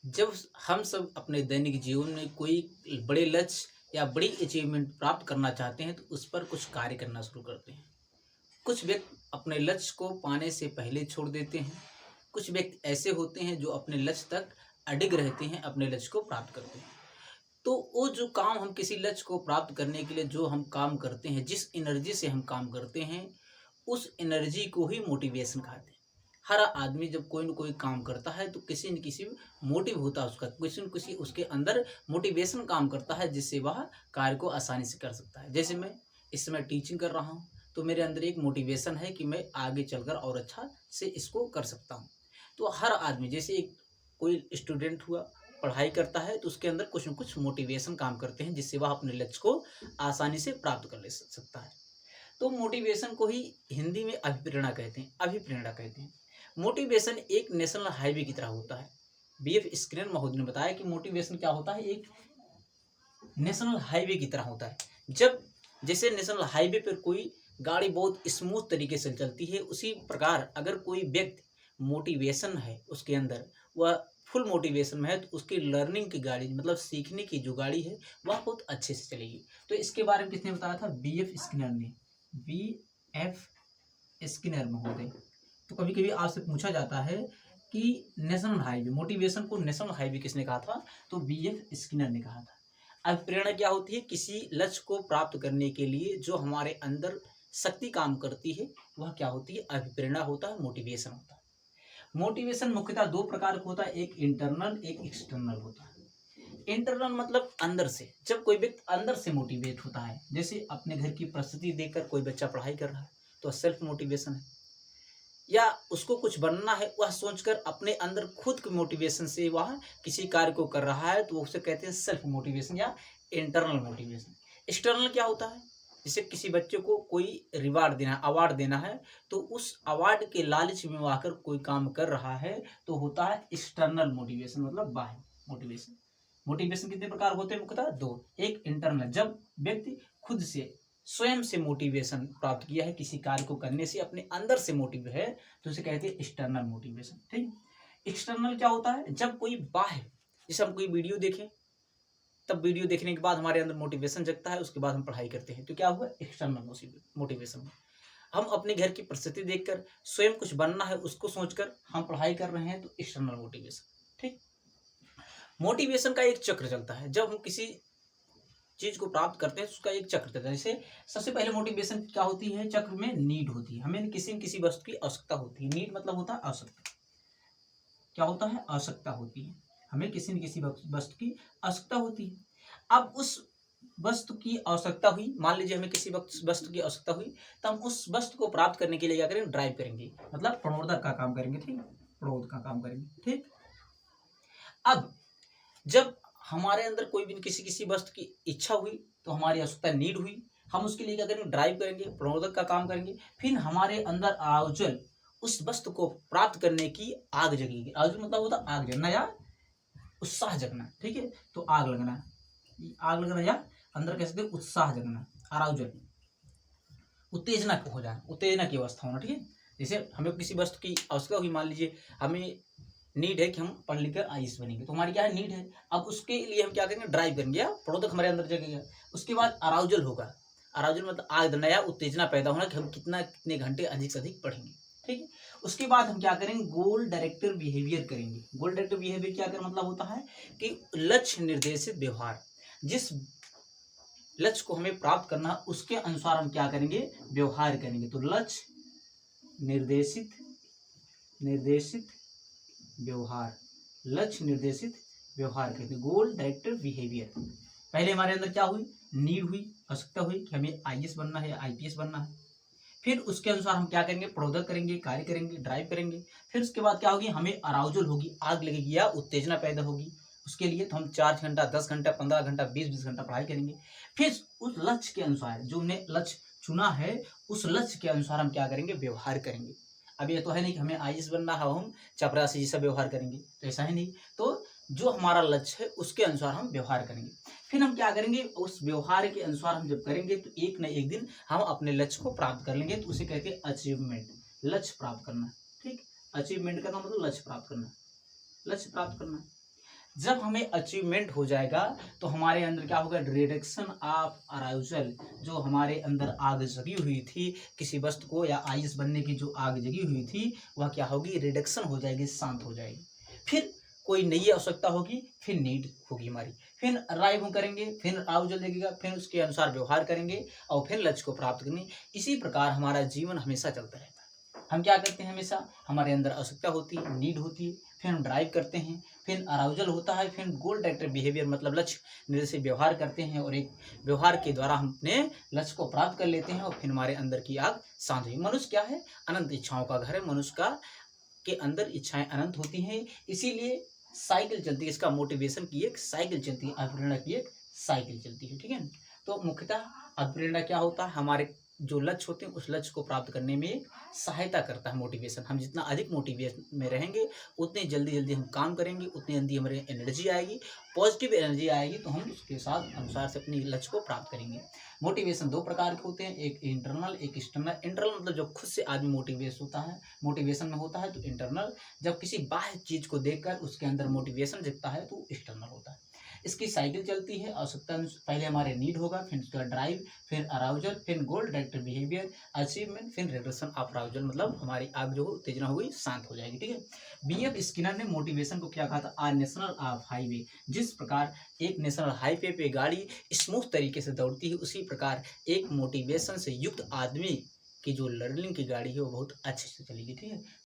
जब हम सब अपने दैनिक जीवन में कोई बड़े लक्ष्य या बड़ी अचीवमेंट प्राप्त करना चाहते हैं तो उस पर कुछ कार्य करना शुरू करते हैं। कुछ व्यक्ति अपने लक्ष्य को पाने से पहले छोड़ देते हैं। कुछ व्यक्ति ऐसे होते हैं जो अपने लक्ष्य तक अडिग रहते हैं, अपने लक्ष्य को प्राप्त करते हैं। तो वो जो काम हम किसी लक्ष्य को प्राप्त करने के लिए जो हम काम करते हैं, जिस एनर्जी से हम काम करते हैं, उस एनर्जी को ही मोटिवेशन कहते हैं। हर आदमी जब कोई न कोई काम करता है तो किसी न किसी मोटिव होता है उसका, किसी न किसी उसके अंदर मोटिवेशन काम करता है जिससे वह कार्य को आसानी से कर सकता है। जैसे मैं इस समय टीचिंग कर रहा हूँ, तो मेरे अंदर एक मोटिवेशन है कि मैं आगे चलकर और अच्छा से इसको कर सकता हूँ। तो हर आदमी जैसे एक कोई स्टूडेंट हुआ, पढ़ाई करता है तो उसके अंदर कुछ न कुछ मोटिवेशन काम करते हैं जिससे वह अपने लक्ष्य को आसानी से प्राप्त कर ले सकता है। तो मोटिवेशन को ही हिंदी में अभिप्रेरणा कहते हैं, अभिप्रेरणा कहते हैं। मोटिवेशन एक नेशनल हाईवे की तरह होता है। बीएफ स्किनर महोदय ने बताया कि मोटिवेशन क्या होता है, एक नेशनल हाईवे की तरह होता है। जब जैसे नेशनल हाईवे पर कोई गाड़ी बहुत स्मूथ तरीके से चलती है, उसी प्रकार अगर कोई व्यक्ति मोटिवेशन है उसके अंदर, वह फुल मोटिवेशन में है तो उसकी लर्निंग की गाड़ी मतलब सीखने की जो गाड़ी है वह बहुत अच्छे से चलेगी। तो इसके बारे में किसने बताया था? बीएफ स्किनर ने। बीएफ स्किनर महोदय। तो कभी कभी आपसे पूछा जाता है कि नेशनल हाईवे, मोटिवेशन को नेशनल हाईवे किसने कहा था? तो बीएफ स्किनर ने कहा था। अब प्रेरणा क्या होती है? किसी लक्ष्य को प्राप्त करने के लिए जो हमारे अंदर शक्ति काम करती है वह क्या होती है? अभिप्रेरणा होता है, मोटिवेशन होता है। मोटिवेशन मुख्यतः दो प्रकार का होता है, एक इंटरनल एक एक्सटर्नल होता है। इंटरनल मतलब अंदर से, जब कोई व्यक्ति अंदर से मोटिवेट होता है, जैसे अपने घर की परिस्थिति देखकर कोई बच्चा पढ़ाई कर रहा है तो सेल्फ मोटिवेशन है। या उसको कुछ बनना है, वह सोचकर अपने अंदर खुद के मोटिवेशन से वह किसी कार्य को कर रहा है तो उसे कहते हैं सेल्फ मोटिवेशन या इंटरनल मोटिवेशन। एक्सटर्नल क्या होता है? जैसे किसी बच्चे को कोई रिवार्ड देना, अवार्ड देना है, तो उस अवार्ड के लालच में वो आकर कोई काम कर रहा है तो होता है एक्सटर्नल मोटिवेशन, मतलब बाह्य मोटिवेशन। मोटिवेशन कितने प्रकार होते हैं? मुख्यतः दो। एक इंटरनल, जब व्यक्ति खुद से स्वयं से मोटिवेशन प्राप्त किया है, किसी कार्य को करने से अपने अंदर से मोटिव है तो उसे कहते हैं एक्सटर्नल मोटिवेशन। ठीक। एक्सटर्नल क्या होता है? जब कोई बाह्य, जैसे हम कोई वीडियो देखें, तब वीडियो देखने के बाद हमारे अंदर मोटिवेशन जगता है, उसके बाद हम पढ़ाई करते हैं, तो क्या हुआ? External motivation. हम अपने घर की परिस्थिति देखकर स्वयं कुछ बनना है उसको सोचकर हम पढ़ाई कर रहे हैं तो एक्सटर्नल मोटिवेशन। ठीक। मोटिवेशन का एक चक्र चलता है, जब हम किसी चीज को प्राप्त करते हैं उसका एक चक्र चलता है। जैसे सबसे पहले मोटिवेशन क्या होती है? चक्र में नीड होती है, हमें न किसी वस्तु की आवश्यकता होती है। नीड मतलब होता है आवश्यकता। क्या होता है? आवश्यकता होती है, हमें किसी न किसी वस्तु की आवश्यकता होती है। अब उस वस्तु की आवश्यकता हुई, मान लीजिए हमें किसी वस्तु की आवश्यकता हुई, तो हम उस वस्तु को प्राप्त करने के लिए क्या करेंगे? ड्राइव करेंगे, मतलब प्रणोदक का काम करेंगे। ठीक, प्रणोद का काम करेंगे। ठीक। अब जब हमारे अंदर कोई भी किसी किसी वस्तु की इच्छा हुई तो हमारी आवश्यकता नीड हुई, हम उसके लिए क्या करेंगे? ड्राइव करेंगे, प्रणोदक का काम करेंगे। फिर हमारे अंदर आयोजन, उस वस्तु को प्राप्त करने की आग जगेगी। आयोजन मतलब होता है आग जगना या उत्साह जगना। ठीक है, तो आग लगना, आग लगना या अंदर कह सकते उत्साह जगना, अराउजल, उत्तेजना हो जाना, उत्तेजना की अवस्था होना। ठीक है, जैसे हमें किसी वस्तु की आवश्यकता हुई, मान लीजिए हमें नीड है कि हम पढ़ लिख कर आईएएस बनेंगे, तो हमारी क्या है? नीड है। अब उसके लिए हम क्या करेंगे? ड्राइव करेंगे या प्रोडक्ट हमारे अंदर जगेगा। उसके बाद अराउजल होगा, अराउजल मतलब आग, नया उत्तेजना पैदा होना कि हम कितने घंटे अधिक से अधिक पढ़ेंगे। ठीक है, उसके बाद हम क्या करेंगे? गोल डायरेक्टर बिहेवियर करेंगे। गोल डायरेक्टर बिहेवियर क्या कर मतलब होता है कि लक्ष्य निर्देशित व्यवहार। जिस लक्ष्य को हमें प्राप्त करना उसके अनुसार हम क्या करेंगे? व्यवहार करेंगे। तो लक्ष्य निर्देशित निर्देशित व्यवहार, लक्ष्य निर्देशित व्यवहार कहते हैं, गोल डायरेक्टेड बिहेवियर। पहले हमारे अंदर क्या हुई? नीड हुई, आवश्यकता हुई कि हमें आईएएस बनना है, आईपीएस बनना है। फिर उसके अनुसार हम क्या करेंगे? प्रोडक्ट करेंगे, कार्य करेंगे, ड्राइव करेंगे। फिर उसके बाद क्या होगी? हमें अराउजल होगी, आग लगेगी या उत्तेजना पैदा होगी। उसके लिए तो हम 4 घंटा, 10 घंटा, 15 घंटा, 20-20 घंटा पढ़ाई करेंगे। फिर उस लक्ष्य के अनुसार, जो हमने लक्ष्य चुना है, उस लक्ष्य के अनुसार हम क्या करेंगे? व्यवहार करेंगे। अब ये तो है नहीं कि हमें आईएएस बनना है, हम चपरासी जैसा व्यवहार करेंगे, तो ऐसा है नहीं। तो जो हमारा लक्ष्य है उसके अनुसार हम व्यवहार करेंगे। फिर हम क्या करेंगे? उस व्यवहार के अनुसार हम जब करेंगे तो एक न एक दिन हम अपने लक्ष्य को प्राप्त कर लेंगे, तो उसे कहते हैं अचीवमेंट, लक्ष्य प्राप्त करना। ठीक, अचीवमेंट का मतलब लक्ष्य प्राप्त करना, लक्ष्य प्राप्त करना। जब हमें अचीवमेंट हो जाएगा तो हमारे अंदर क्या होगा, रिडक्शन ऑफ अराउजल, जो हमारे अंदर आग जगी हुई थी किसी वस्तु को या आइस बनने की जो आग जगी हुई थी वह क्या होगी, रिडक्शन हो जाएगी, शांत हो जाएगी। फिर कोई नई आवश्यकता होगी, फिर नीड होगी हमारी, फिर अराइव करेंगे, फिर अराउजल लगेगा, फिर उसके अनुसार व्यवहार करेंगे और फिर लक्ष्य को प्राप्त करेंगे। इसी प्रकार हमारा जीवन हमेशा चलता रहता है। हम क्या करते हैं, हमेशा हमारे अंदर आवश्यकता होती है, नीड होती है, फिर हम ड्राइव करते हैं, फिर अराउजल होता है, फिर गोल डायरेक्टेड बिहेवियर मतलब लक्ष्य निर्देशित से व्यवहार करते हैं और एक व्यवहार के द्वारा हम अपने लक्ष्य को प्राप्त कर लेते हैं और फिर हमारे अंदर की आग शांत हुई। मनुष्य क्या है, अनंत इच्छाओं का घर है। मनुष्य का के अंदर इच्छाएं अनंत होती हैं, इसीलिए साइकिल चलती है, इसका मोटिवेशन की एक साइकिल चलती है, अभिप्रेरणा की एक साइकिल चलती है। ठीक है, तो मुख्यतः अभिप्रेरणा क्या होता है, हमारे जो लक्ष्य होते हैं उस लक्ष्य को प्राप्त करने में सहायता करता है मोटिवेशन। हम जितना अधिक मोटिवेशन में रहेंगे उतनी जल्दी जल्दी हम काम करेंगे, उतनी जल्दी हमारे एनर्जी आएगी, पॉजिटिव एनर्जी आएगी, तो हम उसके साथ अनुसार से अपनी लक्ष्य को प्राप्त करेंगे। मोटिवेशन दो प्रकार के होते हैं, एक इंटरनल, एक एक्सटर्नल। इंटरनल मतलब जब खुद से आदमी मोटिवेशन में होता है तो इंटरनल, जब किसी बाह्य चीज को देखकर उसके अंदर मोटिवेशन दिखता है तो एक्सटर्नल होता है। इसकी साइकिल चलती है, आवश्यकता पहले हमारे नीड होगा, फिर उसका ड्राइव, फिर अराउजल, फिर गोल डायरेक्टेड बिहेवियर, अचीवमेंट, फिर रिग्रेशन ऑफ अराउजल, मतलब हमारी आग जो उत्तेजना हो गई शांत हो जाएगी। ठीक है, बीएफ स्किनर ने मोटिवेशन को क्या कहा था, आ नेशनल ऑफ हाईवे। जिस प्रकार एक नेशनल हाईवे पे गाड़ी स्मूथ तरीके से दौड़ती है, उसी प्रकार एक मोटिवेशन से युक्त आदमी की जो लर्निंग की गाड़ी है वो बहुत अच्छे से चलेगी। ठीक है,